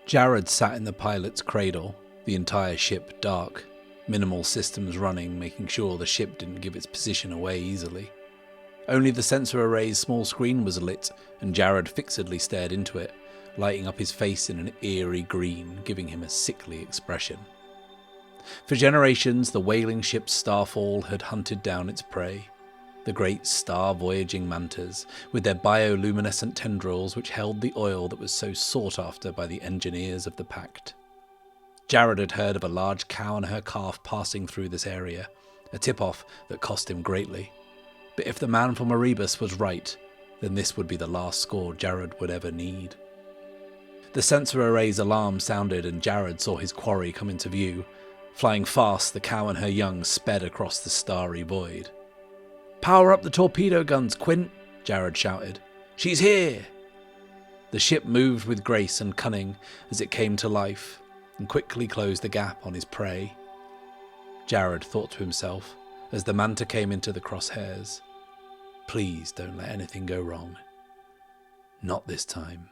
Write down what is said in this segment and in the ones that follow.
Jared sat in the pilot's cradle, the entire ship dark, minimal systems running, making sure the ship didn't give its position away easily. Only the sensor array's small screen was lit, and Jared fixedly stared into it, lighting up his face in an eerie green, giving him a sickly expression. For generations, the whaling ship Starfall had hunted down its prey, the great star-voyaging mantas, with their bioluminescent tendrils which held the oil that was so sought after by the engineers of the Pact. Jared had heard of a large cow and her calf passing through this area, a tip-off that cost him greatly. But if the man from Erebus was right, then this would be the last score Jared would ever need. The sensor array's alarm sounded and Jared saw his quarry come into view. Flying fast, the cow and her young sped across the starry void. "Power up the torpedo guns, Quint!" Jared shouted. "She's here!" The ship moved with grace and cunning as it came to life, and quickly closed the gap on his prey. Jared thought to himself, as the Manta came into the crosshairs, "Please don't let anything go wrong. Not this time."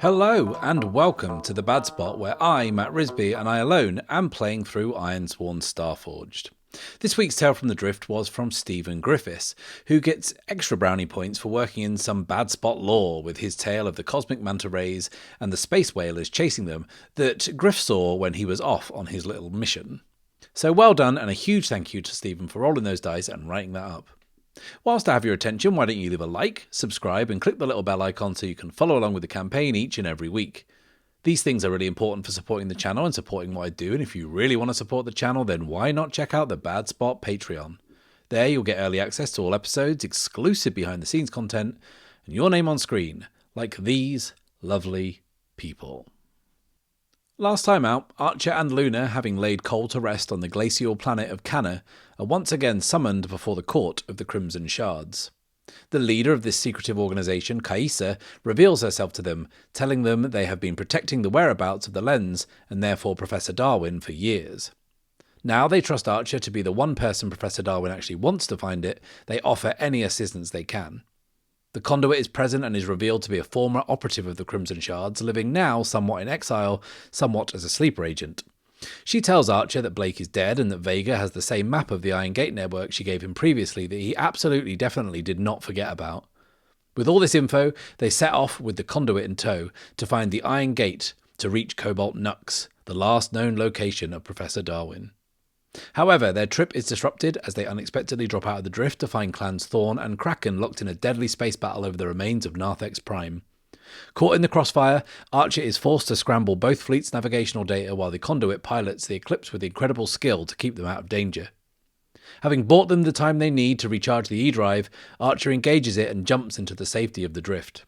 Hello and welcome to The Bad Spot, where I, Matt Risby, and I alone am playing through Ironsworn Starforged. This week's Tale from the Drift was from Stephen Griffiths, who gets extra brownie points for working in some Bad Spot lore with his tale of the cosmic manta rays and the space whalers chasing them that Griff saw when he was off on his little mission. So well done, and a huge thank you to Stephen for rolling those dice and writing that up. Whilst I have your attention, why don't you leave a like, subscribe and click the little bell icon so you can follow along with the campaign each and every week. These things are really important for supporting the channel and supporting what I do, and if you really want to support the channel, then why not check out the Bad Spot Patreon. There you'll get early access to all episodes, exclusive behind the scenes content, and your name on screen, like these lovely people. Last time out, Archer and Luna, having laid coal to rest on the glacial planet of Canna, are once again summoned before the court of the Crimson Shards. The leader of this secretive organisation, Kaisa, reveals herself to them, telling them they have been protecting the whereabouts of the lens, and therefore Professor Darwin, for years. Now they trust Archer to be the one person Professor Darwin actually wants to find it. They offer any assistance they can. The conduit is present and is revealed to be a former operative of the Crimson Shards, living now somewhat in exile, somewhat as a sleeper agent. She tells Archer that Blake is dead and that Vega has the same map of the Iron Gate network she gave him previously that he absolutely definitely did not forget about. With all this info, they set off with the conduit in tow to find the Iron Gate to reach Cobalt Nux, the last known location of Professor Darwin. However, their trip is disrupted as they unexpectedly drop out of the drift to find clans Thorn and Kraken locked in a deadly space battle over the remains of Narthex Prime. Caught in the crossfire, Archer is forced to scramble both fleets' navigational data while the conduit pilots the Eclipse with incredible skill to keep them out of danger. Having bought them the time they need to recharge the E-Drive, Archer engages it and jumps into the safety of the drift.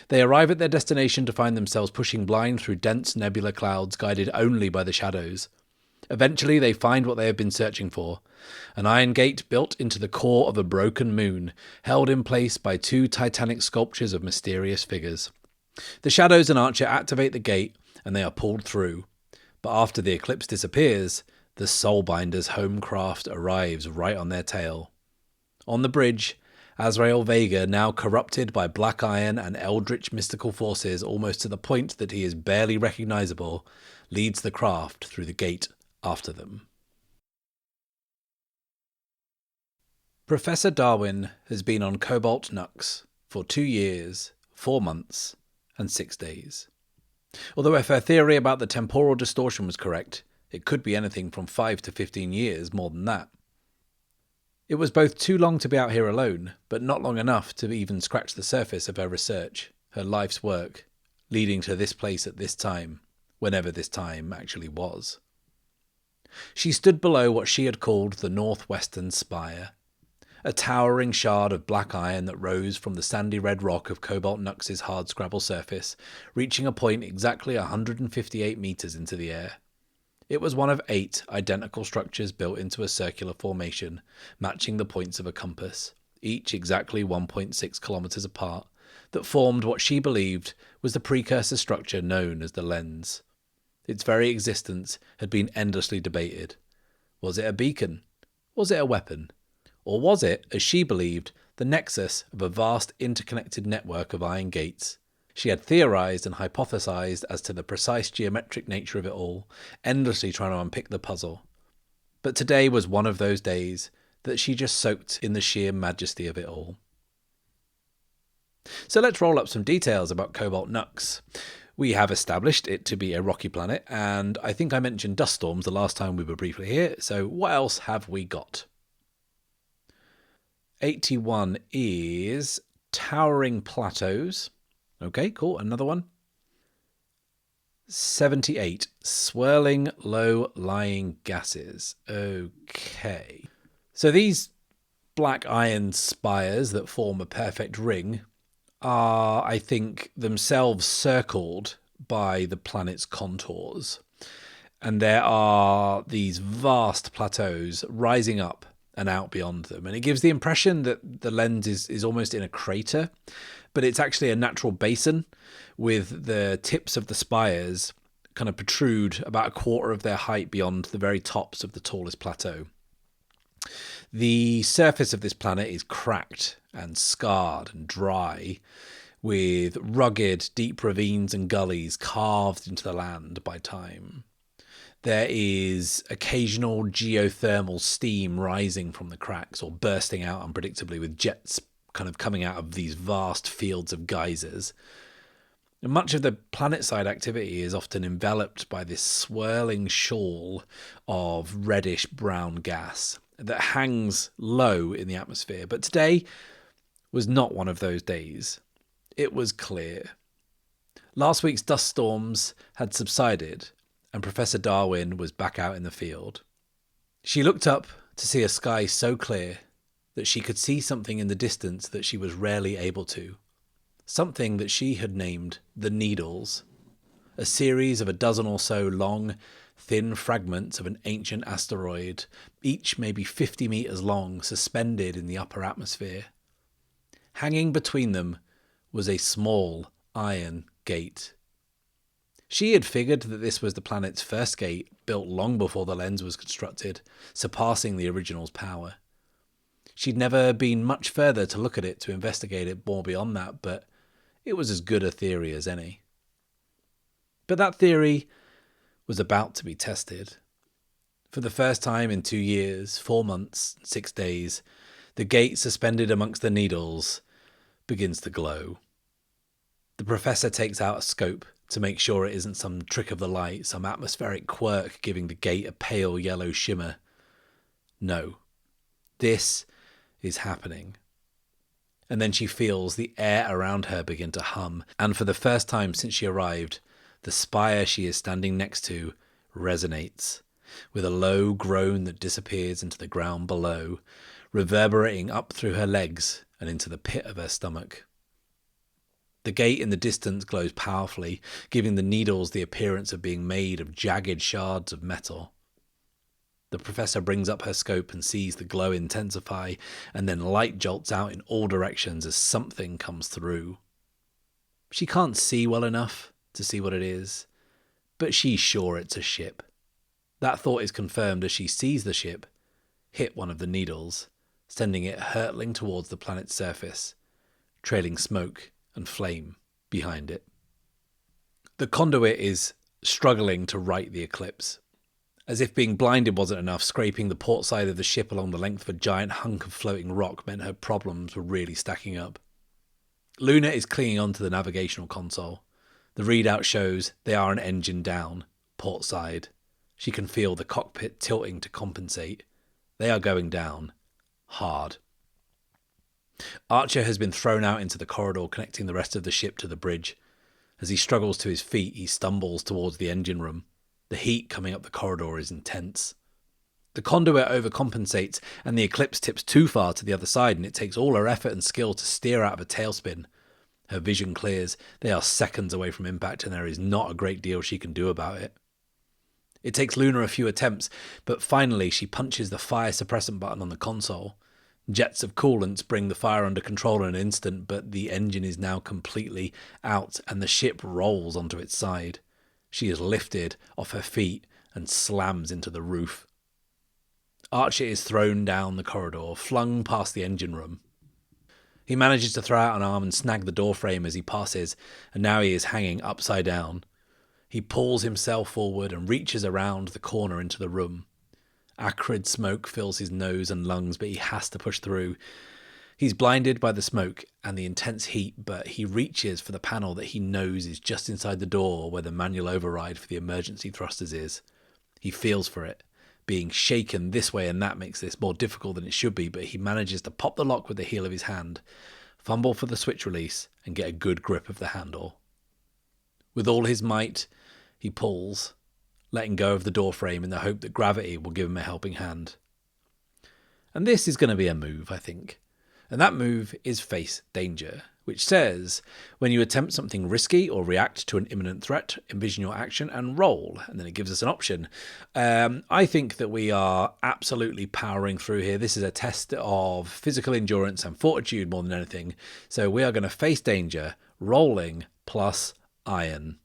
They arrive at their destination to find themselves pushing blind through dense nebula clouds guided only by the shadows. Eventually they find what they have been searching for, an iron gate built into the core of a broken moon, held in place by two titanic sculptures of mysterious figures. The Shadows and Archer activate the gate, and they are pulled through. But after the Eclipse disappears, the Soulbinder's home craft arrives right on their tail. On the bridge, Azrael Vega, now corrupted by black iron and eldritch mystical forces almost to the point that he is barely recognizable, leads the craft through the gate after them. Professor Darwin has been on Cobalt Nux for 2 years, 4 months, and 6 days. Although if her theory about the temporal distortion was correct, it could be anything from 5 to 15 years more than that. It was both too long to be out here alone, but not long enough to even scratch the surface of her research, her life's work, leading to this place at this time, whenever this time actually was. She stood below what she had called the Northwestern Spire, a towering shard of black iron that rose from the sandy red rock of Cobalt Nux's hardscrabble surface, reaching a point exactly 158 metres into the air. It was one of 8 identical structures built into a circular formation, matching the points of a compass, each exactly 1.6 kilometers apart, that formed what she believed was the precursor structure known as the lens. Its very existence had been endlessly debated. Was it a beacon? Was it a weapon? Or was it, as she believed, the nexus of a vast interconnected network of iron gates? She had theorised and hypothesised as to the precise geometric nature of it all, endlessly trying to unpick the puzzle. But today was one of those days that she just soaked in the sheer majesty of it all. So let's roll up some details about Cobalt Nux. We have established it to be a rocky planet, and I think I mentioned dust storms the last time we were briefly here, so what else have we got? 81 is towering plateaus. Okay, cool. Another one. 78. Swirling low-lying gases. Okay. So these black iron spires that form a perfect ring are, I think, themselves circled by the planet's contours. And there are these vast plateaus rising up and out beyond them. And it gives the impression that the lens is almost in a crater, but it's actually a natural basin with the tips of the spires kind of protrude about a quarter of their height beyond the very tops of the tallest plateau. The surface of this planet is cracked and scarred and dry, with rugged, deep ravines and gullies carved into the land by time. There is occasional geothermal steam rising from the cracks or bursting out unpredictably with jets kind of coming out of these vast fields of geysers. And much of the planet-side activity is often enveloped by this swirling shawl of reddish-brown gas that hangs low in the atmosphere. But today was not one of those days. It was clear. Last week's dust storms had subsided, and Professor Darwin was back out in the field. She looked up to see a sky so clear that she could see something in the distance that she was rarely able to. Something that she had named the Needles, a series of a dozen or so long, thin fragments of an ancient asteroid, each maybe 50 meters long, suspended in the upper atmosphere. Hanging between them was a small iron gate. She had figured that this was the planet's first gate, built long before the lens was constructed, surpassing the original's power. She'd never been much further to look at it to investigate it more beyond that, but it was as good a theory as any. But that theory was about to be tested. For the first time in 2 years, 4 months, 6 days, the gate suspended amongst the needles begins to glow. The professor takes out a scope to make sure it isn't some trick of the light, some atmospheric quirk giving the gate a pale yellow shimmer. No, this is happening. And then she feels the air around her begin to hum, and for the first time since she arrived, the spire she is standing next to resonates, with a low groan that disappears into the ground below, reverberating up through her legs and into the pit of her stomach. The gate in the distance glows powerfully, giving the needles the appearance of being made of jagged shards of metal. The professor brings up her scope and sees the glow intensify, and then light jolts out in all directions as something comes through. She can't see well enough to see what it is, but she's sure it's a ship. That thought is confirmed as she sees the ship hit one of the needles, sending it hurtling towards the planet's surface, trailing smoke and flame behind it. The conduit is struggling to right the eclipse. As if being blinded wasn't enough, scraping the port side of the ship along the length of a giant hunk of floating rock meant her problems were really stacking up. Luna is clinging onto the navigational console. The readout shows they are an engine down, port side. She can feel the cockpit tilting to compensate. They are going down. Hard. Archer has been thrown out into the corridor connecting the rest of the ship to the bridge. As he struggles to his feet, he stumbles towards the engine room. The heat coming up the corridor is intense. The conduit overcompensates, and the eclipse tips too far to the other side, and it takes all her effort and skill to steer out of a tailspin. Her vision clears. They are seconds away from impact, and there is not a great deal she can do about it. It takes Luna a few attempts, but finally she punches the fire suppressant button on the console. Jets of coolants bring the fire under control in an instant, but the engine is now completely out and the ship rolls onto its side. She is lifted off her feet and slams into the roof. Archer is thrown down the corridor, flung past the engine room. He manages to throw out an arm and snag the door frame as he passes, and now he is hanging upside down. He pulls himself forward and reaches around the corner into the room. Acrid smoke fills his nose and lungs, but he has to push through. He's blinded by the smoke and the intense heat, but he reaches for the panel that he knows is just inside the door where the manual override for the emergency thrusters is. He feels for it. Being shaken this way and that makes this more difficult than it should be, but he manages to pop the lock with the heel of his hand, fumble for the switch release, and get a good grip of the handle. With all his might, he pulls, letting go of the door frame in the hope that gravity will give him a helping hand. And this is going to be a move, I think. And that move is Face Danger, which says, when you attempt something risky or react to an imminent threat, envision your action and roll. And then it gives us an option. I think that we are absolutely powering through here. This is a test of physical endurance and fortitude more than anything. So we are going to face danger, rolling plus iron.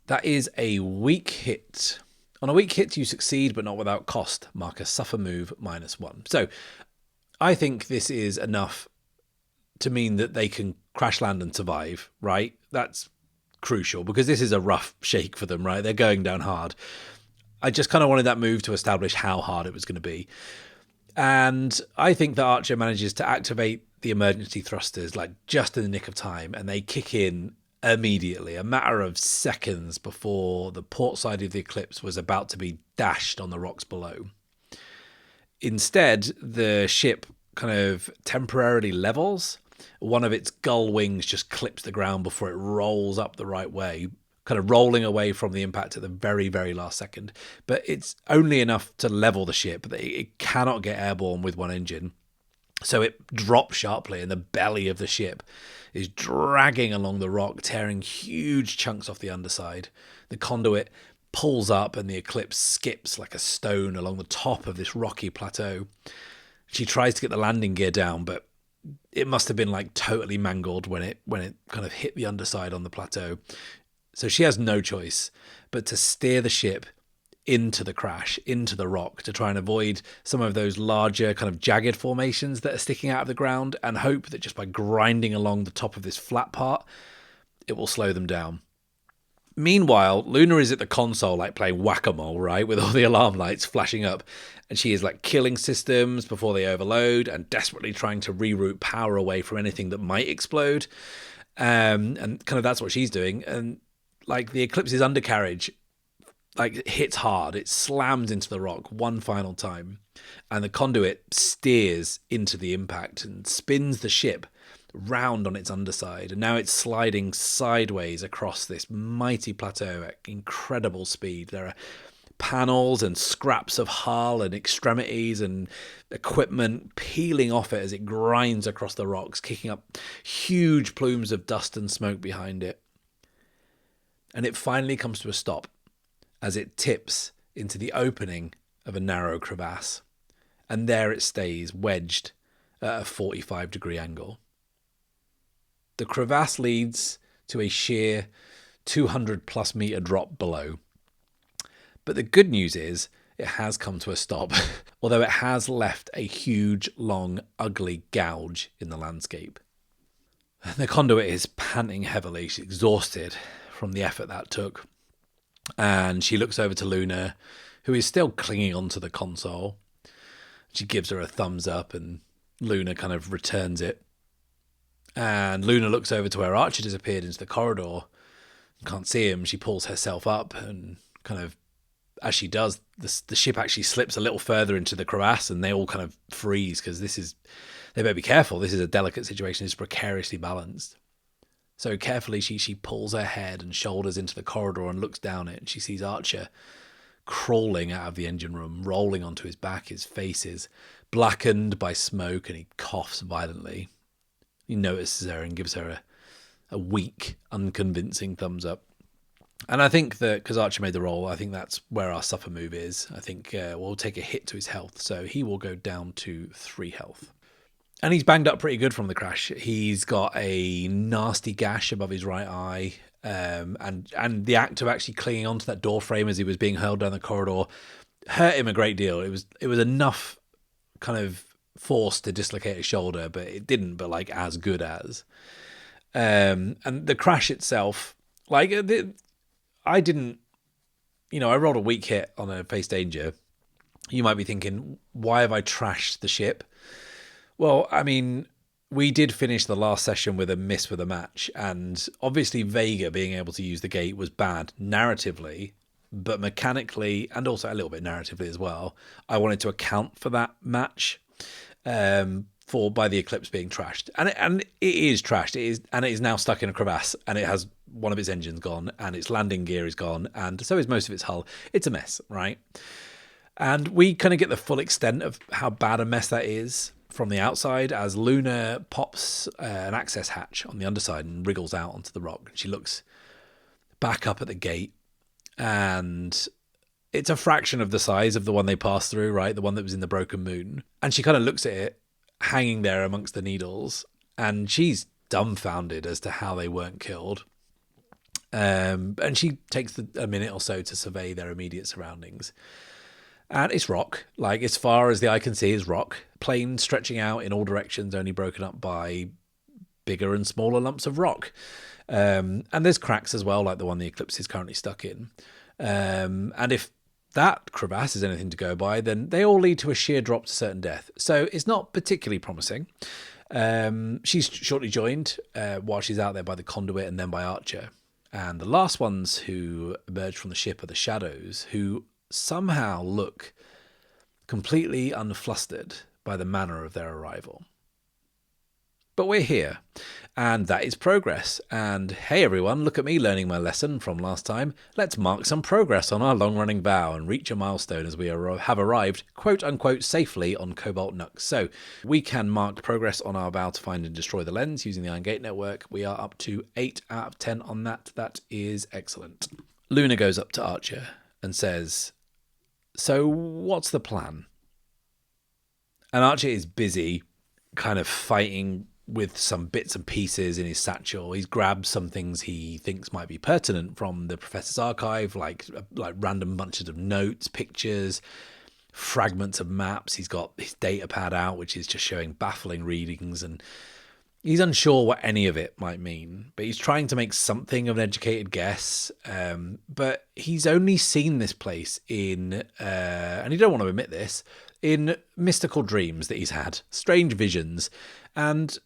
That is a weak hit. On a weak hit, you succeed, but not without cost. Mark a suffer move -1. So I think this is enough to mean that they can crash land and survive, right? That's crucial because this is a rough shake for them, right? They're going down hard. I just kind of wanted that move to establish how hard it was going to be. And I think that Archer manages to activate the emergency thrusters like just in the nick of time, and they kick in immediately, a matter of seconds before the port side of the Eclipse was about to be dashed on the rocks below. Instead, the ship kind of temporarily levels. One of its gull wings just clips the ground before it rolls up the right way, kind of rolling away from the impact at the very, very last second. But it's only enough to level the ship that it cannot get airborne with one engine. So it drops sharply, and the belly of the ship is dragging along the rock, tearing huge chunks off the underside. The conduit pulls up, and the Eclipse skips like a stone along the top of this rocky plateau. She tries to get the landing gear down, but it must have been like totally mangled when it kind of hit the underside on the plateau. So she has no choice but to steer the ship into the crash, into the rock, to try and avoid some of those larger kind of jagged formations that are sticking out of the ground, and hope that just by grinding along the top of this flat part, it will slow them down. Meanwhile, Luna is at the console like playing whack-a-mole, right, with all the alarm lights flashing up, and she is like killing systems before they overload and desperately trying to reroute power away from anything that might explode. And kind of that's what she's doing. And like the Eclipse's undercarriage like hits hard. It slams into the rock one final time, and the conduit steers into the impact and spins the ship round on its underside, and now it's sliding sideways across this mighty plateau at incredible speed. There are panels and scraps of hull and extremities and equipment peeling off it as it grinds across the rocks, kicking up huge plumes of dust and smoke behind it. And it finally comes to a stop as it tips into the opening of a narrow crevasse. And there it stays, wedged at a 45-degree angle. The crevasse leads to a sheer 200-plus metre drop below. But the good news is it has come to a stop, although it has left a huge, long, ugly gouge in the landscape. The conduit is panting heavily. She's exhausted from the effort that took. And she looks over to Luna, who is still clinging onto the console. She gives her a thumbs up, and Luna kind of returns it. And Luna looks over to where Archer disappeared into the corridor. Can't see him. She pulls herself up, and kind of, as she does, the ship actually slips a little further into the crevasse, and they all kind of freeze because they better be careful. This is a delicate situation. It's precariously balanced. So carefully, she pulls her head and shoulders into the corridor and looks down it, and she sees Archer crawling out of the engine room, rolling onto his back. His face is blackened by smoke, and he coughs violently. He notices her and gives her a weak, unconvincing thumbs up. And I think that because Archer made the roll, I think that's where our suffer move is. I think we'll take a hit to his health. So he will go down to 3 health. And he's banged up pretty good from the crash. He's got a nasty gash above his right eye. And the act of actually clinging onto that door frame as he was being hurled down the corridor hurt him a great deal. It was enough kind of force to dislocate his shoulder, but it didn't, but like as good as. And the crash itself, like I didn't, I rolled a weak hit on a face danger. You might be thinking, why have I trashed the ship? Well, I mean, we did finish the last session with a miss with a match, and obviously Vega being able to use the gate was bad narratively, but mechanically, and also a little bit narratively as well, I wanted to account for that match by the Eclipse being trashed. And it is trashed. It is now stuck in a crevasse, and it has one of its engines gone, and its landing gear is gone, and so is most of its hull. It's a mess, right? And we kind of get the full extent of how bad a mess that is from the outside as Luna pops an access hatch on the underside and wriggles out onto the rock. She looks back up at the gate, and it's a fraction of the size of the one they passed through, right? The one that was in the Broken Moon. And she kind of looks at it hanging there amongst the needles, and she's dumbfounded as to how they weren't killed. And she takes a minute or so to survey their immediate surroundings. And it's rock. Like, as far as the eye can see is rock. Plain stretching out in all directions, only broken up by bigger and smaller lumps of rock. And there's cracks as well, like the one the Eclipse is currently stuck in. And if that crevasse is anything to go by, then they all lead to a sheer drop to certain death. So it's not particularly promising. She's shortly joined while she's out there by the conduit and then by Archer. And the last ones who emerge from the ship are the Shadows, who somehow look completely unflustered by the manner of their arrival. But we're here, and that is progress. And hey everyone, look at me learning my lesson from last time. Let's mark some progress on our long-running vow and reach a milestone as we have arrived, quote-unquote, safely on Cobalt Nux. So we can mark progress on our vow to find and destroy the lens using the Iron Gate network. We are up to 8 out of 10 on that. That is excellent. Luna goes up to Archer and says, "So what's the plan?" And Archer is busy kind of fighting with some bits and pieces in his satchel. He's grabbed some things he thinks might be pertinent from the professor's archive, like random bunches of notes, pictures, fragments of maps. He's got his data pad out, which is just showing baffling readings, and he's unsure what any of it might mean, but he's trying to make something of an educated guess. But he's only seen this place in, and he don't want to admit this, in mystical dreams that he's had, strange visions. And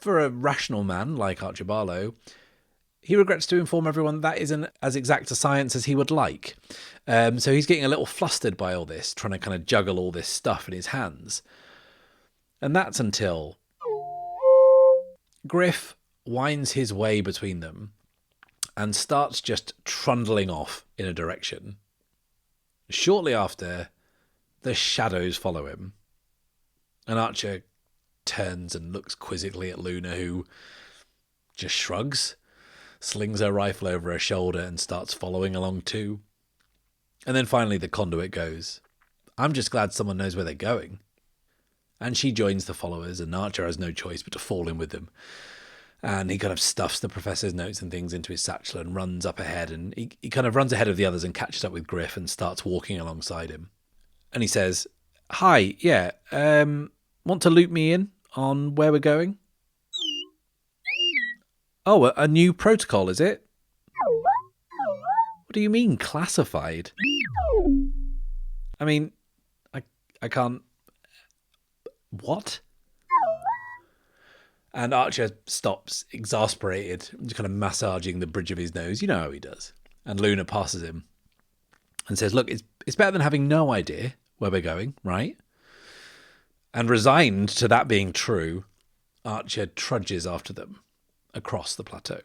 for a rational man like Archer Barlow, he regrets to inform everyone that isn't as exact a science as he would like. So he's getting a little flustered by all this, trying to kind of juggle all this stuff in his hands. And that's until Griff winds his way between them and starts just trundling off in a direction. Shortly after, the Shadows follow him. And Archer turns and looks quizzically at Luna, who just shrugs, slings her rifle over her shoulder and starts following along too. And then finally the conduit goes, "I'm just glad someone knows where they're going." And she joins the followers, and Archer has no choice but to fall in with them. And he kind of stuffs the professor's notes and things into his satchel and runs up ahead, and he kind of runs ahead of the others and catches up with Griff and starts walking alongside him. And he says, "Hi, yeah, want to loop me in on where we're going?" "Oh, a new protocol, is it?" "What do you mean, classified?" "I mean, I can't... What?" And Archer stops, exasperated, just kind of massaging the bridge of his nose. You know how he does. And Luna passes him and says, "Look, it's better than having no idea where we're going, right?" And resigned to that being true, Archer trudges after them across the plateau.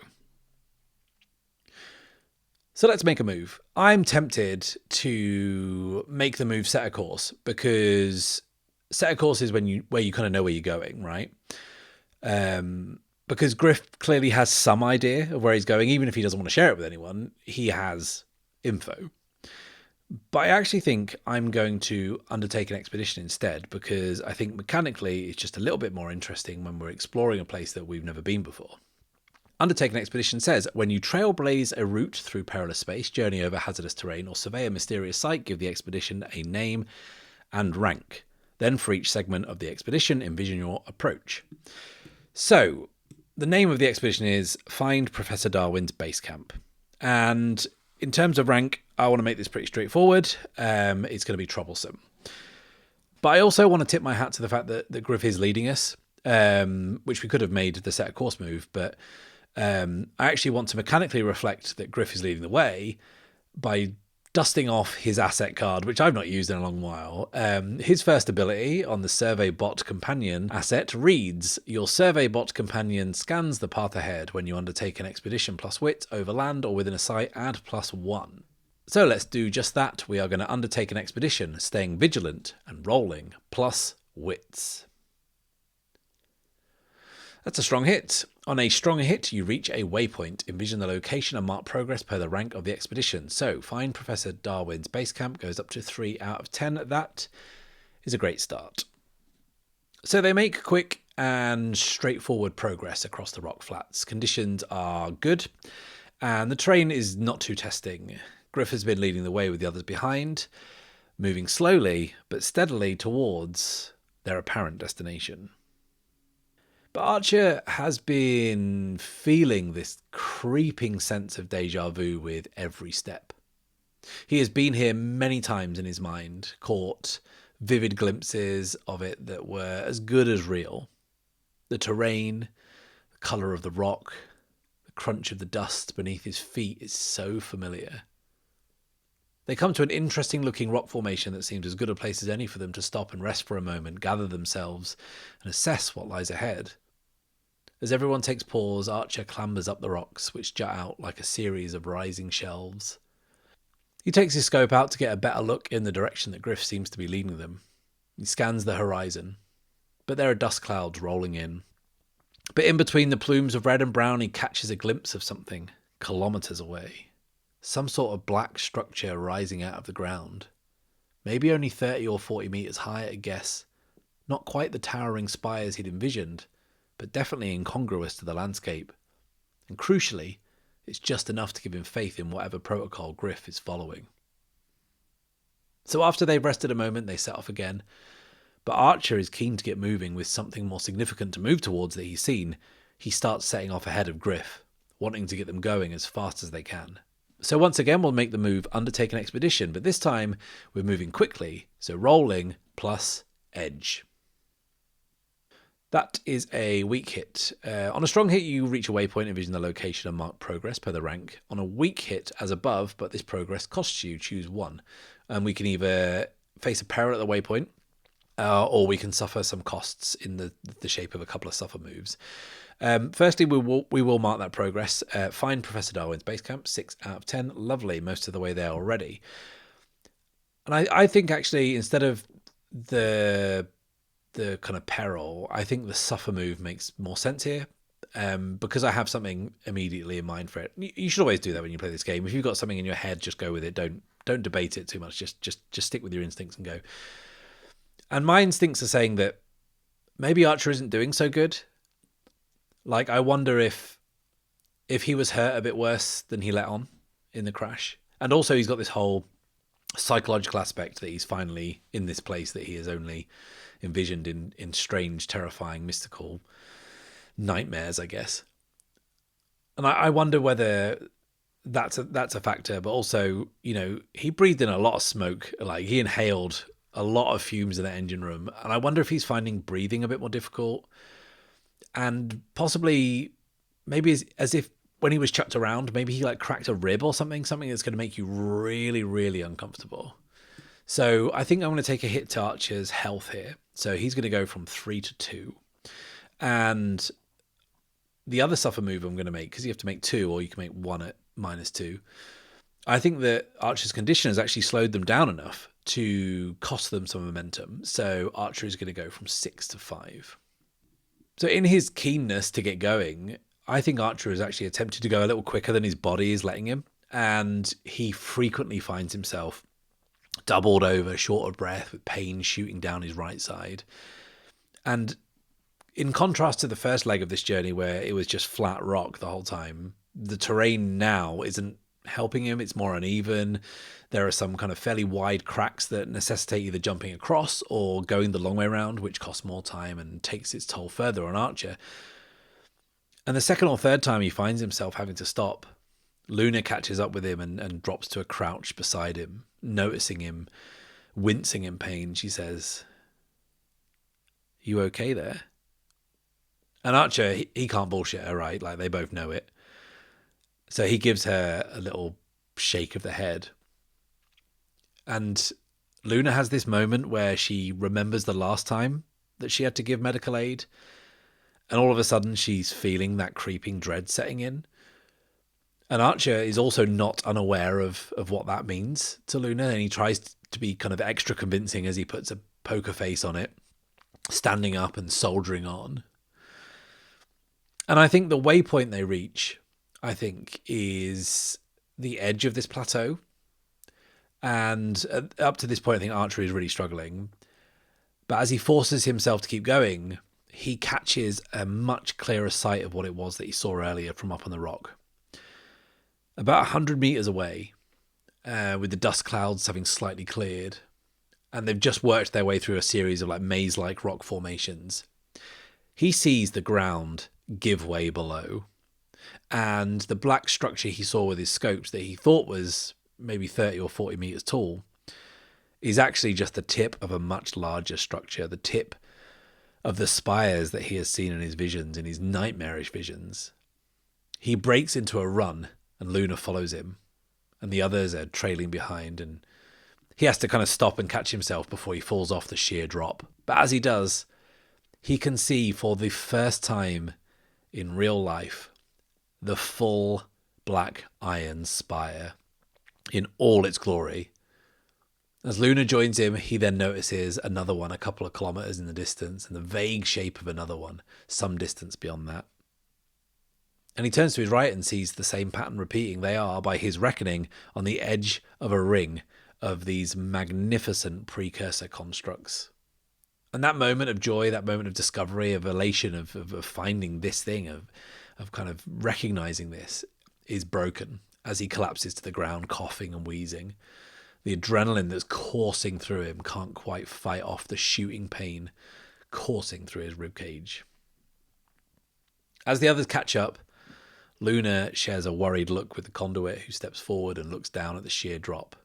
So let's make a move. I'm tempted to make the move set a course, because set a course is where you kind of know where you're going, right? Because because Griff clearly has some idea of where he's going, even if he doesn't want to share it with anyone, he has info. But I actually think I'm going to undertake an expedition instead, because I think mechanically it's just a little bit more interesting when we're exploring a place that we've never been before. Undertake an expedition says, when you trailblaze a route through perilous space, journey over hazardous terrain, or survey a mysterious site, give the expedition a name and rank. Then for each segment of the expedition, envision your approach. So, the name of the expedition is Find Professor Darwin's Base Camp. And in terms of rank, I want to make this pretty straightforward. It's going to be troublesome. But I also want to tip my hat to the fact that Griff is leading us, which we could have made the set a course move. But I actually want to mechanically reflect that Griff is leading the way by dusting off his asset card, which I've not used in a long while. His first ability on the Survey Bot Companion asset reads, your Survey Bot Companion scans the path ahead. When you undertake an expedition plus wit over land or within a site, add +1. So let's do just that. We are going to undertake an expedition, staying vigilant and rolling plus wits. That's a strong hit. On a strong hit, you reach a waypoint. Envision the location and mark progress per the rank of the expedition. So, find Professor Darwin's base camp goes up to 3 out of 10. That is a great start. So they make quick and straightforward progress across the rock flats. Conditions are good, and the terrain is not too testing. Griff has been leading the way with the others behind, moving slowly but steadily towards their apparent destination. But Archer has been feeling this creeping sense of deja vu with every step. He has been here many times in his mind, caught vivid glimpses of it that were as good as real. The terrain, the colour of the rock, the crunch of the dust beneath his feet is so familiar. They come to an interesting looking rock formation that seems as good a place as any for them to stop and rest for a moment, gather themselves, and assess what lies ahead. As everyone takes pause, Archer clambers up the rocks, which jut out like a series of rising shelves. He takes his scope out to get a better look in the direction that Griff seems to be leading them. He scans the horizon, but there are dust clouds rolling in. But in between the plumes of red and brown, he catches a glimpse of something kilometres away. Some sort of black structure rising out of the ground. Maybe only 30 or 40 metres high at a guess. Not quite the towering spires he'd envisioned, but definitely incongruous to the landscape. And crucially, it's just enough to give him faith in whatever protocol Griff is following. So after they've rested a moment, they set off again. But Archer is keen to get moving with something more significant to move towards that he's seen. He starts setting off ahead of Griff, wanting to get them going as fast as they can. So once again, we'll make the move, undertake an expedition, but this time we're moving quickly, so rolling plus edge. That is a weak hit. On a strong hit, you reach a waypoint, envision the location and mark progress per the rank. On a weak hit, as above, but this progress costs you, choose one. And we can either face a peril at the waypoint, or we can suffer some costs in the shape of a couple of suffer moves. Firstly, we will mark that progress. Find Professor Darwin's base camp, 6 out of 10. Lovely, most of the way there already. And I think actually, instead of the kind of peril, I think the suffer move makes more sense here, because I have something immediately in mind for it. You should always do that when you play this game. If you've got something in your head, just go with it. Don't debate it too much. Just stick with your instincts and go. And my instincts are saying that maybe Archer isn't doing so good. Like, I wonder if he was hurt a bit worse than he let on in the crash. And also he's got this whole psychological aspect that he's finally in this place that he has only envisioned in strange, terrifying, mystical nightmares, I guess. And I wonder whether that's a factor, but also, you know, he breathed in a lot of smoke. Like, he inhaled a lot of fumes in that engine room, and I wonder if he's finding breathing a bit more difficult, and possibly maybe as if when he was chucked around, maybe he like cracked a rib or something that's going to make you really, really uncomfortable. So I think I'm going to take a hit to Archer's health here. So he's going to go from 3 to 2. And the other suffer move I'm going to make, because you have to make 2, or you can make 1 at -2. I think that Archer's condition has actually slowed them down enough to cost them some momentum. So Archer is going to go from 6 to 5. So in his keenness to get going, I think Archer has actually attempted to go a little quicker than his body is letting him. And he frequently finds himself doubled over, short of breath, with pain shooting down his right side. And in contrast to the first leg of this journey, where it was just flat rock the whole time, the terrain now isn't helping him. It's more uneven. There are some kind of fairly wide cracks that necessitate either jumping across or going the long way around, which costs more time and takes its toll further on Archer. And the second or third time he finds himself having to stop, Luna catches up with him and drops to a crouch beside him, noticing him, wincing in pain. She says, "You okay there?" And Archer, he can't bullshit her, right? Like, they both know it. So he gives her a little shake of the head. And Luna has this moment where she remembers the last time that she had to give medical aid. And all of a sudden, she's feeling that creeping dread setting in. And Archer is also not unaware of what that means to Luna. And he tries to be kind of extra convincing as he puts a poker face on it, standing up and soldiering on. And I think the waypoint they reach, I think, is the edge of this plateau. And up to this point, I think Archer is really struggling. But as he forces himself to keep going, he catches a much clearer sight of what it was that he saw earlier from up on the rock. About 100 meters away, with the dust clouds having slightly cleared, and they've just worked their way through a series of like maze-like rock formations, he sees the ground give way below. And the black structure he saw with his scopes that he thought was maybe 30 or 40 meters tall is actually just the tip of a much larger structure, the tip of the spires that he has seen in his visions, in his nightmarish visions. He breaks into a run, and Luna follows him, and the others are trailing behind, and he has to kind of stop and catch himself before he falls off the sheer drop. But as he does, he can see for the first time in real life the full black iron spire in all its glory. As Luna joins him, he then notices another one a couple of kilometers in the distance and the vague shape of another one some distance beyond that. And he turns to his right and sees the same pattern repeating. They are, by his reckoning, on the edge of a ring of these magnificent precursor constructs. And that moment of joy, that moment of discovery, of elation, of finding this thing, of kind of recognizing this, is broken as he collapses to the ground, coughing and wheezing. The adrenaline that's coursing through him can't quite fight off the shooting pain coursing through his ribcage. As the others catch up, Luna shares a worried look with the conduit, who steps forward and looks down at the sheer drop.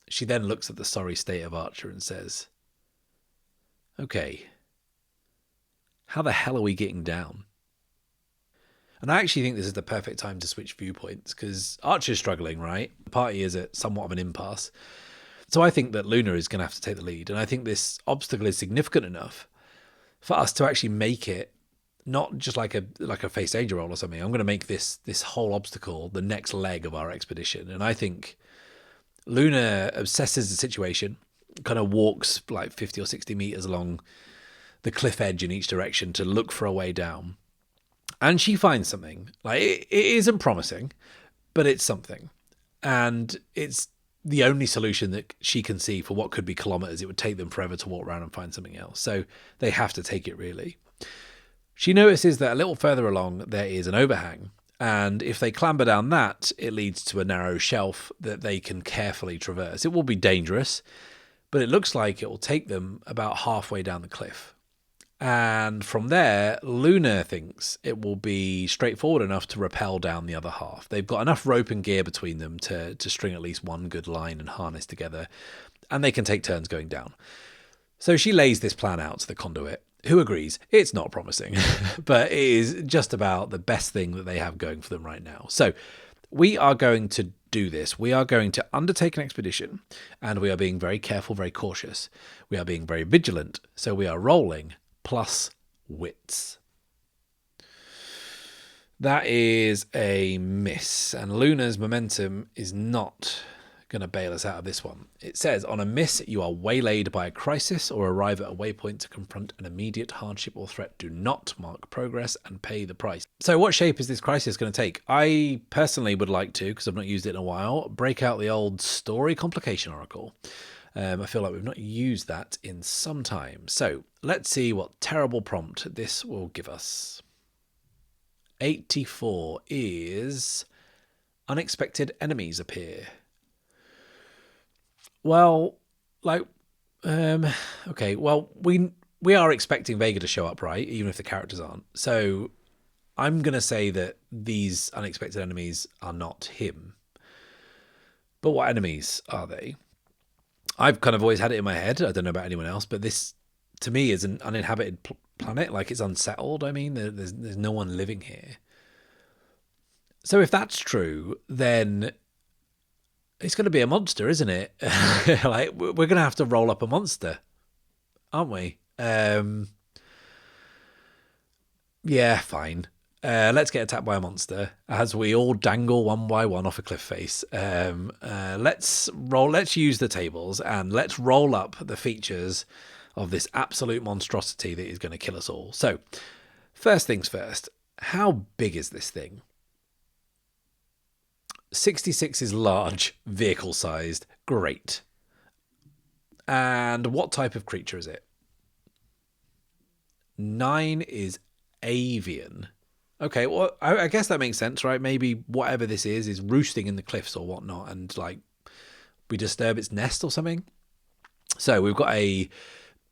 She then looks at the sorry state of Archer and says, "Okay, how the hell are we getting down?" And I actually think this is the perfect time to switch viewpoints, because Archer's struggling, right? The party is at somewhat of an impasse. So I think that Luna is going to have to take the lead. And I think this obstacle is significant enough for us to actually make it not just like a face danger roll or something. I'm going to make this whole obstacle the next leg of our expedition. And I think Luna assesses the situation, kind of walks like 50 or 60 meters along the cliff edge in each direction to look for a way down. And she finds something. Like, it isn't promising, but it's something. And it's the only solution that she can see for what could be kilometers. It would take them forever to walk around and find something else. So they have to take it, really. She notices that a little further along there is an overhang. And if they clamber down that, it leads to a narrow shelf that they can carefully traverse. It will be dangerous, but it looks like it will take them about halfway down the cliff. And from there, Luna thinks it will be straightforward enough to rappel down the other half. They've got enough rope and gear between them to string at least one good line and harness together, and they can take turns going down. So she lays this plan out to the conduit, who agrees. It's not promising, but it is just about the best thing that they have going for them right now. So we are going to do this. We are going to undertake an expedition, and we are being very careful, very cautious. We are being very vigilant, so we are rolling plus wits. That is a miss, and Luna's momentum is not going to bail us out of this one. It says, on a miss, you are waylaid by a crisis or arrive at a waypoint to confront an immediate hardship or threat. Do not mark progress and pay the price. So what shape is this crisis going to take? I personally would like to, because I've not used it in a while, break out the old story complication oracle. I feel like we've not used that in some time. So let's see what terrible prompt this will give us. 84 is unexpected enemies appear. Well, like, okay, well, we are expecting Vega to show up, right? Even if the characters aren't. So I'm going to say that these unexpected enemies are not him. But what enemies are they? I've kind of always had it in my head. I don't know about anyone else, but this, to me, is an uninhabited planet. Like, it's unsettled. I mean, there's no one living here. So if that's true, then it's going to be a monster, isn't it? Like, we're going to have to roll up a monster, aren't we? Yeah, fine. Let's get attacked by a monster as we all dangle one by one off a cliff face. Let's use the tables and let's roll up the features of this absolute monstrosity that is going to kill us all. So, first things first, how big is this thing? 66 is large, vehicle-sized. Great. And what type of creature is it? 9 is avian. Okay, well, I guess that makes sense, right? Maybe whatever this is roosting in the cliffs or whatnot, and, like, we disturb its nest or something. So we've got a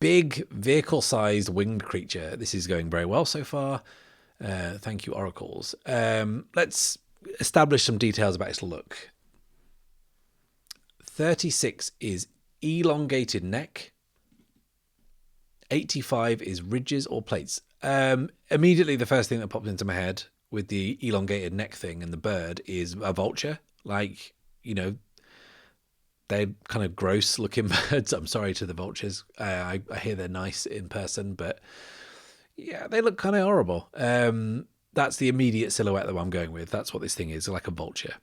big, vehicle-sized winged creature. This is going very well so far. Thank you, oracles. Let's establish some details about its look. 36 is elongated neck. 85 is ridges or plates. Immediately the first thing that pops into my head with the elongated neck thing and the bird is a vulture. Like, you know, they're kind of gross looking birds. I'm sorry to the vultures. I hear they're nice in person, but yeah, they look kind of horrible. That's the immediate silhouette that I'm going with. That's what this thing is, like a vulture.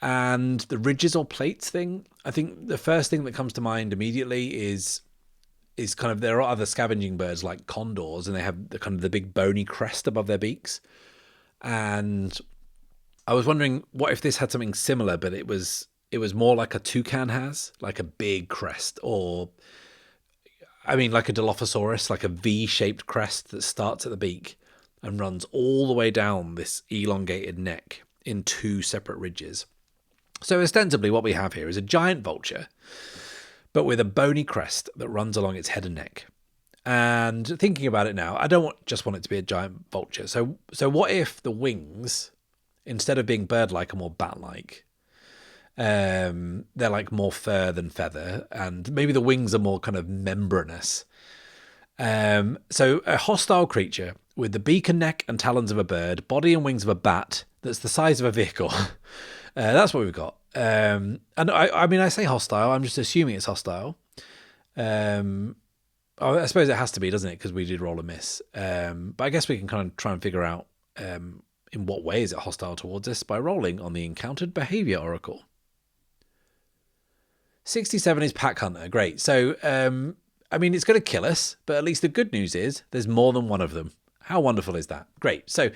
And the ridges or plates thing, I think the first thing that comes to mind immediately is kind of, there are other scavenging birds like condors, and they have the kind of the big bony crest above their beaks. And I was wondering, what if this had something similar, but it was more like a toucan has, like a big crest, or I mean, like a Dilophosaurus, like a V-shaped crest that starts at the beak and runs all the way down this elongated neck in 2 separate ridges. So ostensibly what we have here is a giant vulture, but with a bony crest that runs along its head and neck. And thinking about it now, I don't just want it to be a giant vulture. So what if the wings, instead of being bird-like, are more bat-like? They're like more fur than feather, and maybe the wings are more kind of membranous. So a hostile creature with the beak and neck and talons of a bird, body and wings of a bat, that's the size of a vehicle. That's what we've got. And I mean, I say hostile, I'm just assuming it's hostile. I suppose it has to be, doesn't it? Because we did roll a miss. But I guess we can kind of try and figure out in what way is it hostile towards us by rolling on the encountered behavior oracle. 67 is pack hunter. Great. So, I mean, it's going to kill us, but at least the good news is there's more than one of them. How wonderful is that? Great. So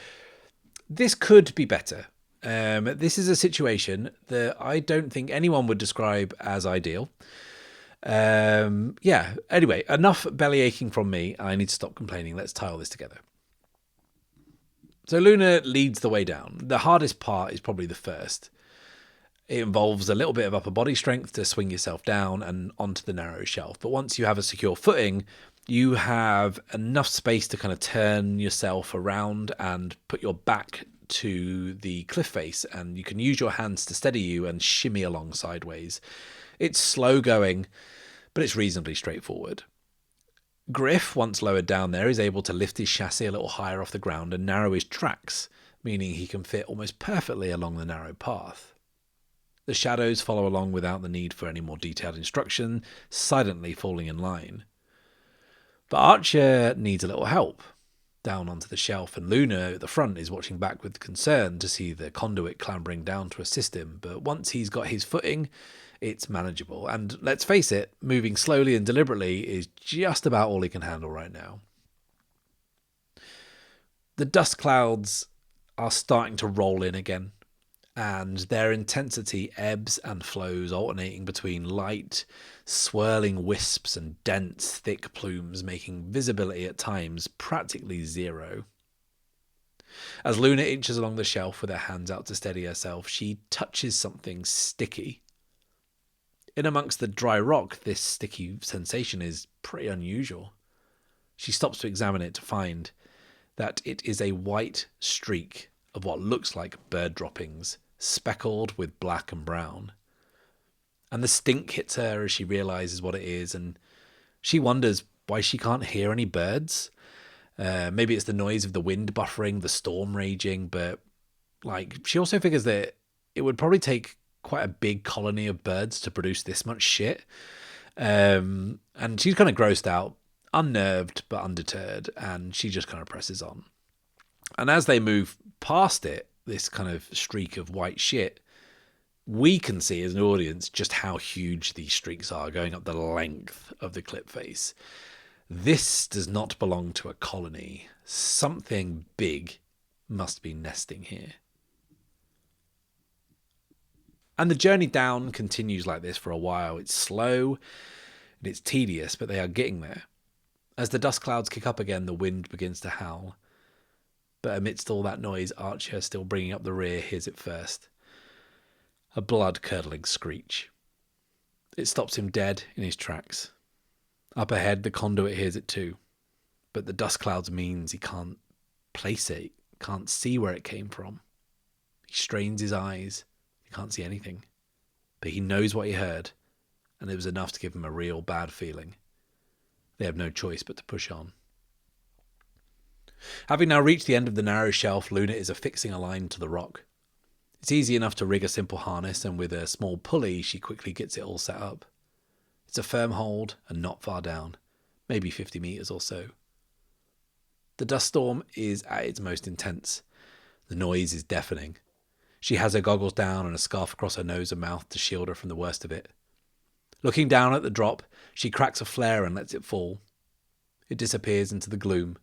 this could be better. This is a situation that I don't think anyone would describe as ideal. Yeah. Anyway, enough belly aching from me. I need to stop complaining. Let's tie all this together. So Luna leads the way down. The hardest part is probably the first. It involves a little bit of upper body strength to swing yourself down and onto the narrow shelf. But once you have a secure footing, you have enough space to kind of turn yourself around and put your back to the cliff face, and you can use your hands to steady you and shimmy along sideways. It's slow going, but it's reasonably straightforward. Griff, once lowered down there, is able to lift his chassis a little higher off the ground and narrow his tracks, meaning he can fit almost perfectly along the narrow path. The shadows follow along without the need for any more detailed instruction, silently falling in line. But Archer needs a little help. Down onto the shelf, and Luna at the front is watching back with concern to see the conduit clambering down to assist him. But once he's got his footing, it's manageable. And let's face it, moving slowly and deliberately is just about all he can handle right now. The dust clouds are starting to roll in again, and their intensity ebbs and flows, alternating between light, swirling wisps and dense, thick plumes, making visibility at times practically zero. As Luna inches along the shelf with her hands out to steady herself, she touches something sticky. In amongst the dry rock, this sticky sensation is pretty unusual. She stops to examine it to find that it is a white streak of what looks like bird droppings, speckled with black and brown. And the stink hits her as she realizes what it is, and she wonders why she can't hear any birds. Maybe it's the noise of the wind buffering, the storm raging, but she also figures that it would probably take quite a big colony of birds to produce this much shit. And she's kind of grossed out, unnerved but undeterred, and she just kind of presses on. And as they move past it, this kind of streak of white shit, we can see as an audience just how huge these streaks are, going up the length of the cliff face. This does not belong to a colony. Something big must be nesting here. And the journey down continues like this for a while. It's slow and it's tedious, but they are getting there. As the dust clouds kick up again, the wind begins to howl. But amidst all that noise, Archer, still bringing up the rear, hears it first. A blood-curdling screech. It stops him dead in his tracks. Up ahead, the conduit hears it too. But the dust clouds means he can't place it, can't see where it came from. He strains his eyes. He can't see anything. But he knows what he heard, and it was enough to give him a real bad feeling. They have no choice but to push on. Having now reached the end of the narrow shelf, Luna is affixing a line to the rock. It's easy enough to rig a simple harness, and with a small pulley, she quickly gets it all set up. It's a firm hold and not far down, maybe 50 meters or so. The dust storm is at its most intense. The noise is deafening. She has her goggles down and a scarf across her nose and mouth to shield her from the worst of it. Looking down at the drop, she cracks a flare and lets it fall. It disappears into the gloom,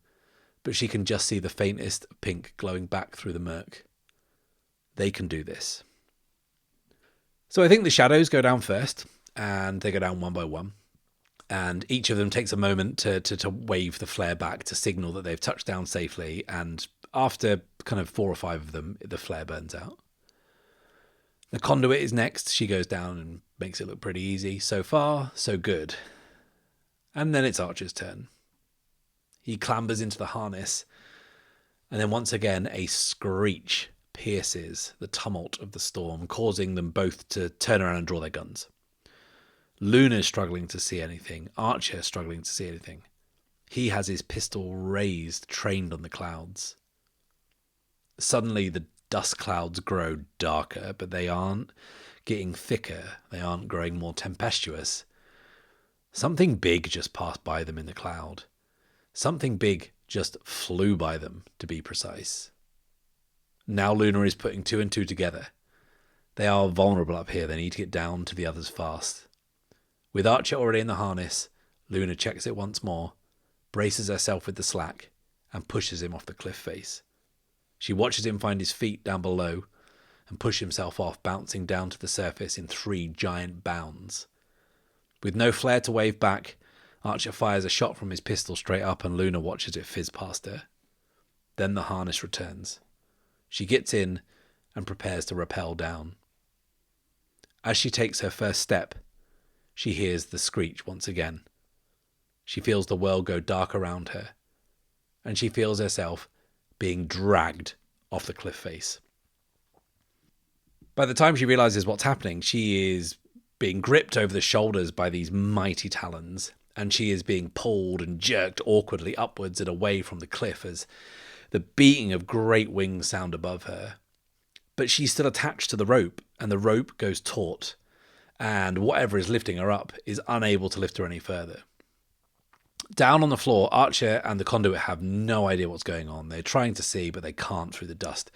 but she can just see the faintest pink glowing back through the murk. They can do this. So I think the shadows go down first, and they go down one by one. And each of them takes a moment to wave the flare back to signal that they've touched down safely. And after kind of 4 or 5 of them, the flare burns out. The conduit is next. She goes down and makes it look pretty easy. So far, so good. And then it's Archer's turn. He clambers into the harness, and then once again a screech pierces the tumult of the storm, causing them both to turn around and draw their guns. Luna's struggling to see anything. Archer struggling to see anything. He has his pistol raised, trained on the clouds. Suddenly the dust clouds grow darker, but they aren't getting thicker. They aren't growing more tempestuous. Something big just passed by them in the cloud. Something big just flew by them, to be precise. Now Luna is putting 2 and 2 together. They are vulnerable up here. They need to get down to the others fast. With Archer already in the harness, Luna checks it once more, braces herself with the slack, and pushes him off the cliff face. She watches him find his feet down below and push himself off, bouncing down to the surface in 3 giant bounds. With no flare to wave back, Archer fires a shot from his pistol straight up, and Luna watches it fizz past her. Then the harness returns. She gets in and prepares to rappel down. As she takes her first step, she hears the screech once again. She feels the world go dark around her, and she feels herself being dragged off the cliff face. By the time she realizes what's happening, she is being gripped over the shoulders by these mighty talons, and she is being pulled and jerked awkwardly upwards and away from the cliff as the beating of great wings sound above her. But she's still attached to the rope, and the rope goes taut, and whatever is lifting her up is unable to lift her any further. Down on the floor, Archer and the conduit have no idea what's going on. They're trying to see, but they can't through the dust.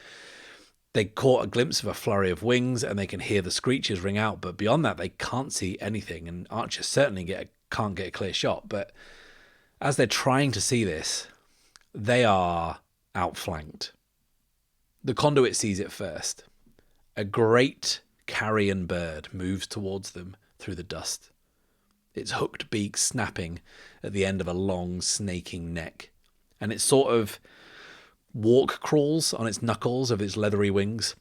They caught a glimpse of a flurry of wings and they can hear the screeches ring out, but beyond that they can't see anything, and Archer certainly can't get a clear shot. But as they're trying to see this, they are outflanked. The conduit sees it first. A great carrion bird moves towards them through the dust, its hooked beak snapping at the end of a long snaking neck, and it sort of walk crawls on its knuckles of its leathery wings,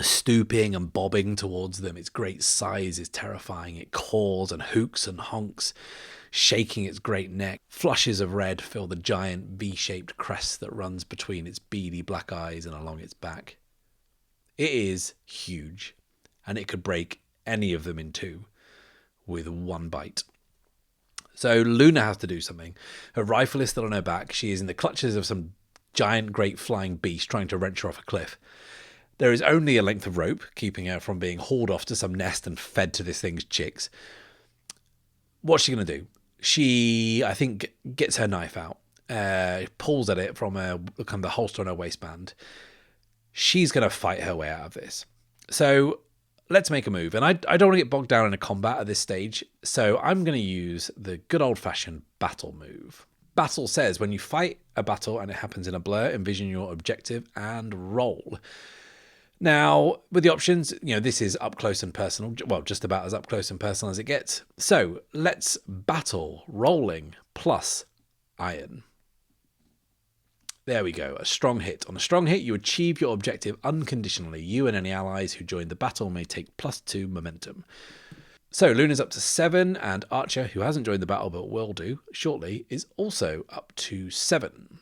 stooping and bobbing towards them. Its great size is terrifying. It caws and hooks and honks, shaking its great neck. Flushes of red fill the giant V-shaped crest that runs between its beady black eyes and along its back. It is huge, and it could break any of them in two with one bite. So Luna has to do something. Her rifle is still on her back. She is in the clutches of some giant great flying beast trying to wrench her off a cliff. There is only a length of rope keeping her from being hauled off to some nest and fed to this thing's chicks. What's she going to do? She, I think, gets her knife out, pulls at it from kind of the holster on her waistband. She's going to fight her way out of this. So let's make a move. And I don't want to get bogged down in a combat at this stage, so I'm going to use the good old-fashioned battle move. Battle says when you fight a battle and it happens in a blur, envision your objective and roll. Now, with the options, this is up close and personal. Well, just about as up close and personal as it gets. So let's battle rolling plus iron. There we go. A strong hit. On a strong hit, you achieve your objective unconditionally. You and any allies who join the battle may take +2 momentum. So Luna's up to 7, and Archer, who hasn't joined the battle but will do shortly, is also up to 7.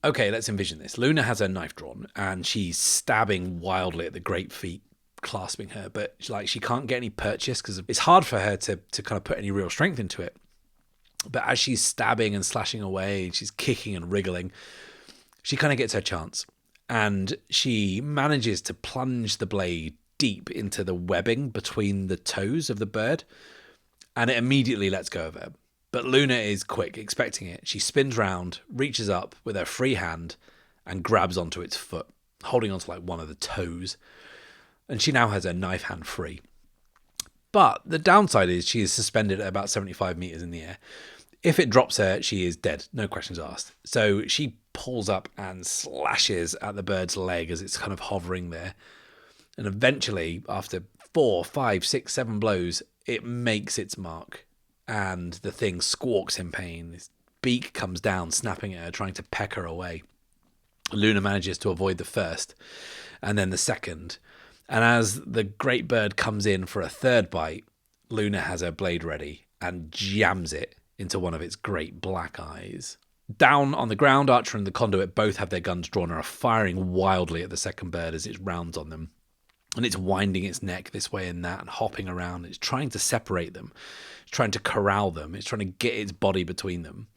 Okay, let's envision this. Luna has her knife drawn, and she's stabbing wildly at the great feet clasping her, but she can't get any purchase because it's hard for her to kind of put any real strength into it. But as she's stabbing and slashing away, and she's kicking and wriggling, she kind of gets her chance, and she manages to plunge the blade deep into the webbing between the toes of the bird, and it immediately lets go of her. But Luna is quick, expecting it. She spins round, reaches up with her free hand, and grabs onto its foot, holding onto one of the toes. And she now has her knife hand free. But the downside is she is suspended at about 75 meters in the air. If it drops her, she is dead, no questions asked. So she pulls up and slashes at the bird's leg as it's kind of hovering there. And eventually, after 4, 5, 6, 7 blows, it makes its mark. And the thing squawks in pain. Its beak comes down, snapping at her, trying to peck her away. Luna manages to avoid the first, and then the second. And as the great bird comes in for a third bite, Luna has her blade ready and jams it into one of its great black eyes. Down on the ground, Archer and the conduit both have their guns drawn and are firing wildly at the second bird as it rounds on them. And it's winding its neck this way and that and hopping around. It's trying to separate them. It's trying to corral them. It's trying to get its body between them.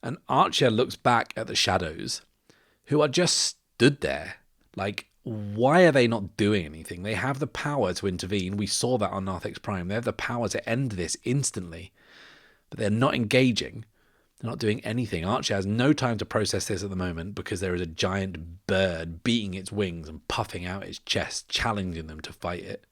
And Archer looks back at the shadows, who are just stood there. Why are they not doing anything? They have the power to intervene. We saw that on Narthex Prime. They have the power to end this instantly. But they're not engaging. They're not doing anything. Archer has no time to process this at the moment because there is a giant bird beating its wings and puffing out its chest, challenging them to fight it.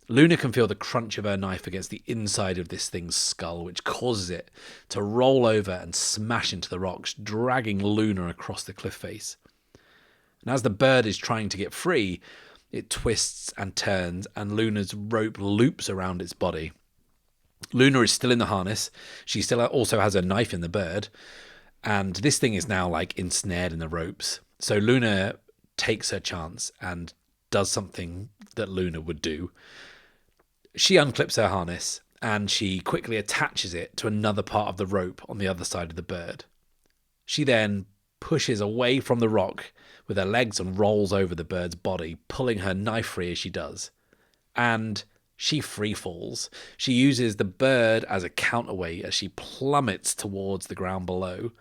Luna can feel the crunch of her knife against the inside of this thing's skull, which causes it to roll over and smash into the rocks, dragging Luna across the cliff face. And as the bird is trying to get free, it twists and turns, and Luna's rope loops around its body. Luna is still in the harness. She still also has her knife in the bird. And this thing is now ensnared in the ropes. So Luna takes her chance and does something that Luna would do. She unclips her harness and she quickly attaches it to another part of the rope on the other side of the bird. She then pushes away from the rock with her legs and rolls over the bird's body, pulling her knife free as she does. And she free falls. She uses the bird as a counterweight as she plummets towards the ground below.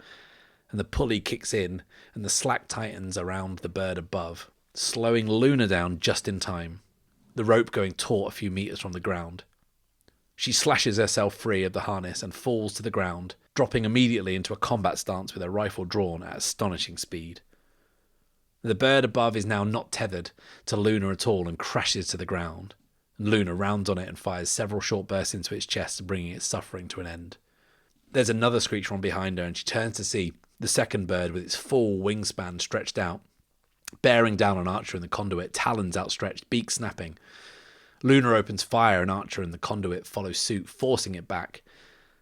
And the pulley kicks in and the slack tightens around the bird above, slowing Luna down just in time, the rope going taut a few meters from the ground. She slashes herself free of the harness and falls to the ground, dropping immediately into a combat stance with her rifle drawn at astonishing speed. The bird above is now not tethered to Luna at all and crashes to the ground. Luna rounds on it and fires several short bursts into its chest, bringing its suffering to an end. There's another screech from behind her, and she turns to see the second bird with its full wingspan stretched out, bearing down on Archer in the conduit, talons outstretched, beak snapping. Luna opens fire, and Archer and the conduit follow suit, forcing it back.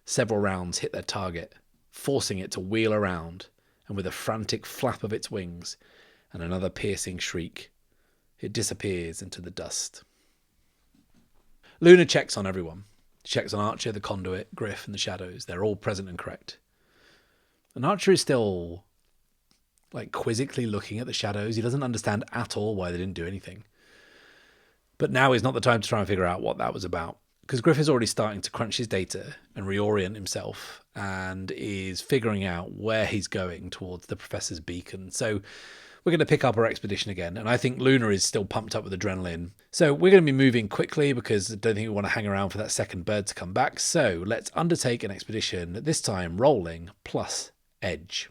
Several rounds hit their target, forcing it to wheel around, and with a frantic flap of its wings and another piercing shriek, it disappears into the dust. Luna checks on everyone. She checks on Archer, the conduit, Griff, and the shadows. They're all present and correct. And Archer is still, quizzically looking at the shadows. He doesn't understand at all why they didn't do anything. But now is not the time to try and figure out what that was about, because Griff is already starting to crunch his data and reorient himself and is figuring out where he's going towards the professor's beacon. So we're going to pick up our expedition again, and I think Luna is still pumped up with adrenaline. So we're going to be moving quickly because I don't think we want to hang around for that second bird to come back. So let's undertake an expedition, this time rolling plus edge.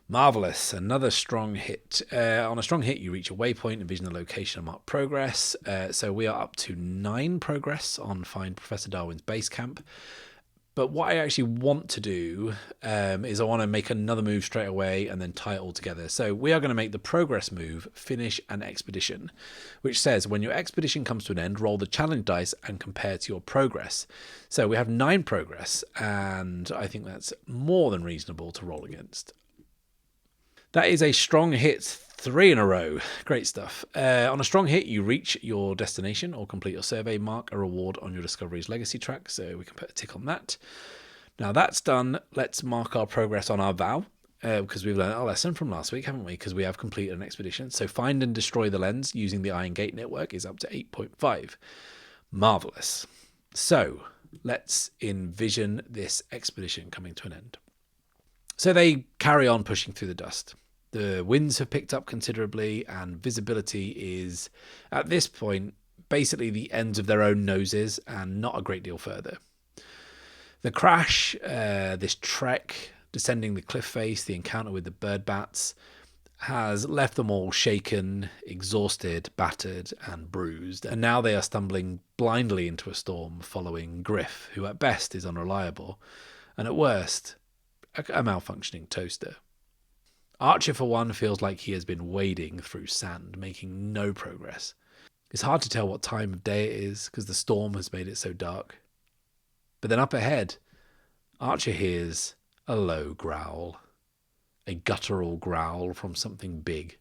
Marvellous. Another strong hit. On a strong hit, you reach a waypoint, envision the location, and mark progress. So we are up to 9 progress on Find Professor Darwin's base camp. But what I actually want to do is I want to make another move straight away and then tie it all together. So we are going to make the progress move, finish an expedition, which says when your expedition comes to an end, roll the challenge dice and compare to your progress. So we have 9 progress, and I think that's more than reasonable to roll against. That is a strong hit, 3 in a row. Great stuff. On a strong hit, you reach your destination or complete your survey, mark a reward on your Discovery's legacy track. So we can put a tick on that. Now that's done. Let's mark our progress on our vow, because we've learned our lesson from last week, haven't we? Because we have completed an expedition. So find and destroy the lens using the Iron Gate network is up to 8.5. Marvellous. So let's envision this expedition coming to an end. So they carry on pushing through the dust. The winds have picked up considerably, and visibility is, at this point, basically the ends of their own noses and not a great deal further. The crash, this trek, descending the cliff face, the encounter with the bird bats, has left them all shaken, exhausted, battered, and bruised. And now they are stumbling blindly into a storm following Griff, who at best is unreliable, and at worst, a malfunctioning toaster. Archer, for one, feels like he has been wading through sand, making no progress. It's hard to tell what time of day it is, because the storm has made it so dark. But then up ahead, Archer hears a low growl. A guttural growl from something big.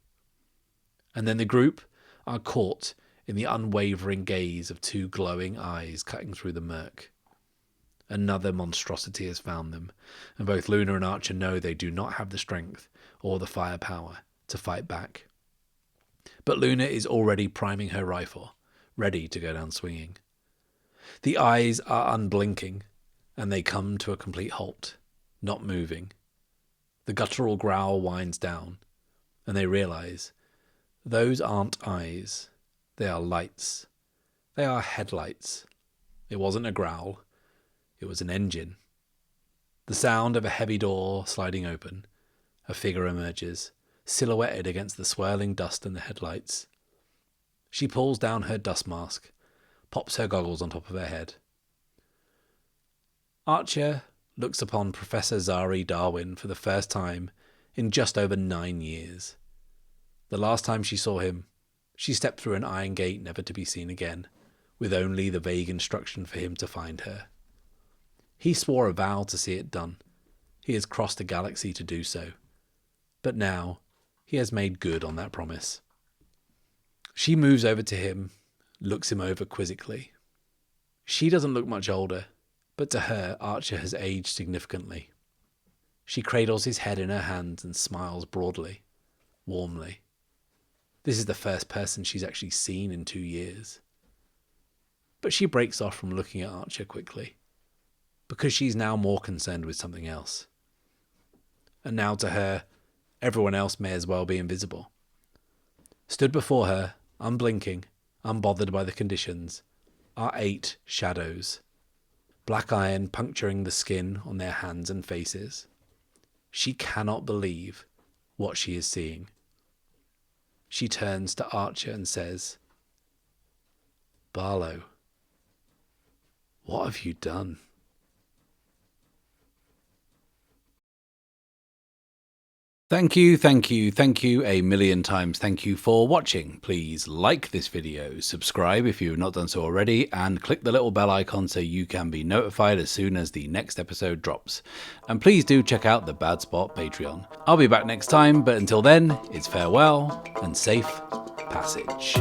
And then the group are caught in the unwavering gaze of 2 glowing eyes cutting through the murk. Another monstrosity has found them, and both Luna and Archer know they do not have the strength or the firepower to fight back. But Luna is already priming her rifle, ready to go down swinging. The eyes are unblinking, and they come to a complete halt, not moving. The guttural growl winds down, and they realize those aren't eyes, they are lights. They are headlights. It wasn't a growl. It was an engine. The sound of a heavy door sliding open. A figure emerges, silhouetted against the swirling dust and the headlights. She pulls down her dust mask, pops her goggles on top of her head. Archer looks upon Professor Zari Darwin for the first time in just over 9 years. The last time she saw him, she stepped through an iron gate never to be seen again, with only the vague instruction for him to find her. He swore a vow to see it done. He has crossed a galaxy to do so. But now, he has made good on that promise. She moves over to him, looks him over quizzically. She doesn't look much older, but to her, Archer has aged significantly. She cradles his head in her hands and smiles broadly, warmly. This is the first person she's actually seen in 2 years. But she breaks off from looking at Archer quickly, because she's now more concerned with something else. And now to her, everyone else may as well be invisible. Stood before her, unblinking, unbothered by the conditions, are 8 shadows. Black iron puncturing the skin on their hands and faces. She cannot believe what she is seeing. She turns to Archer and says, "Barlow, what have you done?" Thank you a million times. Thank you for watching. Please like this video, subscribe if you have not done so already, and click the little bell icon so you can be notified as soon as the next episode drops. And please do check out the Bad Spot Patreon. I'll be back next time, but until then, it's farewell and safe passage.